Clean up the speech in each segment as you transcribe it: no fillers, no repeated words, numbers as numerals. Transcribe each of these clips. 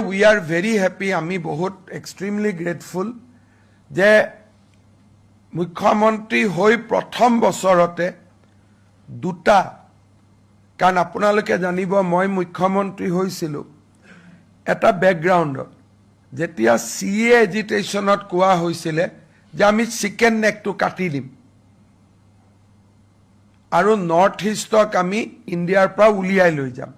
We are very happy, আমি বহুত extremely grateful যে মুখ্যমন্ত্ৰী হৈ প্ৰথম বছৰতে দুটা, কাৰণ আপোনালোকে জানিব মই মুখ্যমন্ত্ৰী হৈছিলোঁ এটা বেকগ্ৰাউণ্ডত, যেতিয়া CA এজিটেশ্যনত কোৱা হৈছিলে যে আমি চিকেন নেকটো কাটি দিম আৰু নৰ্থ ইষ্টক আমি ইণ্ডিয়াৰ পৰা উলিয়াই লৈ যাম.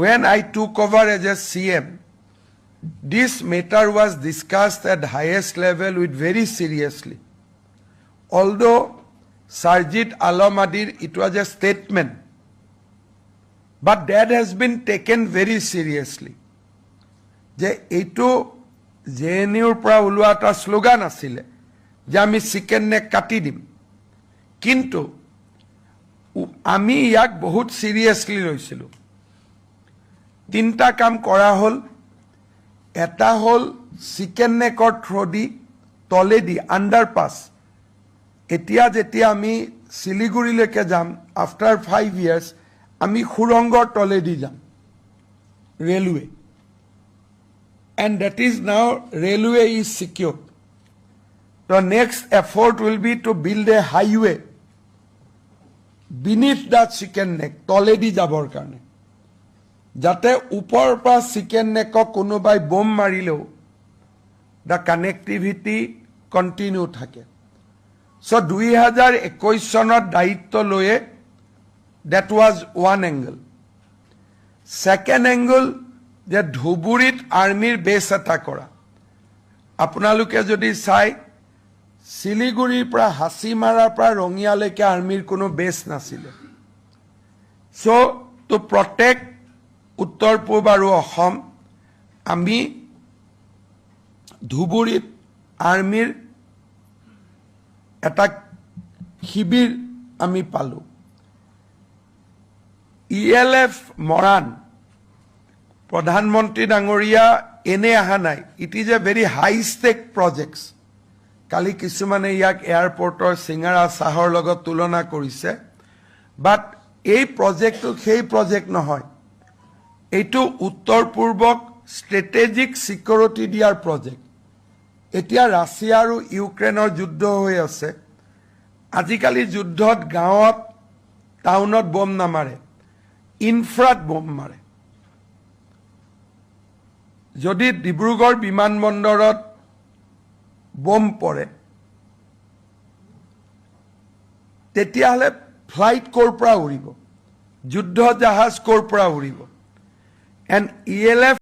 When I took over as a CM, this matter was discussed at highest level with very seriously. Although Sarjit Alamadir, it was a statement, but that has been taken very seriously. Je eto JNUৰ পৰা ওলোৱা এটা slogan আছিল যে আমি chicken neck কাটি দিম, কিন্তু আমি ইয়াক বহুত সিৰিয়াসলি লৈছিলোঁ. তিনটা কাম কৰা হল. এটা হল চিকেন নেকৰ থ্ৰদি তলেদি আন্ডাৰপাস, এতিয়া যেতিয়া আমি শিলিগুৰিলৈকে যাম আফটাৰ 5 years আমি সুৰংগৰ তলেদি যাম railway, and that is now railway is secured. The next effort will be to build a highway beneath that chicken neck তলেদি যাবৰ কাৰণে, যাতে ওপৰৰ পৰা চিকেন নেকক কোনোবাই বম মাৰিলেও the connectivity continue থাকে. So 2021 চনত দায়িত্ব লয়ে that was one angle. Second angle, যে ধুবুৰীত আৰ্মিৰ বেছ এটা কৰা. আপোনালোকে যদি চাই শিলিগুৰিৰ পৰা হাসিমাৰাৰ পৰা ৰঙিয়ালৈকে আৰ্মিৰ কোনো বেছ নাছিলে. So to protect উত্তৰ পূব আৰু অসম, আমি ধুবুৰীত আৰ্মিৰ এটা শিবিৰ আমি পালো. ELF মৰাণ প্ৰধানমন্ত্ৰী ডাঙৰীয়া এনে আহা নাই. It is a very high stake projects. কালি কিছুমানে ইয়াক এয়াৰপৰ্টৰ সিঙ্গাৰা চাহৰ লগত তুলনা কৰিছে, বাট এই প্ৰজেক্টটো সেই প্ৰজেক্ট নহয়. এইটো উত্তৰ পূৰ্বক ষ্ট্ৰেটেজিক সিকিউৰিটি দিয়াৰ প্ৰজেক্ট. এতিয়া ৰাছিয়া আৰু ইউক্ৰেইনৰ যুদ্ধ হৈ আছে. আজিকালি যুদ্ধত গাঁৱত টাউনত বম নামাৰে, ইনফ্ৰাত বম মাৰে. যদি ডিব্ৰুগড় বিমানবন্দৰত বম পৰে তেতিয়াহ'লে ফ্লাইট ক'ৰ পৰা উৰিব, যুদ্ধ জাহাজ ক'ৰ পৰা উৰিব. And ELF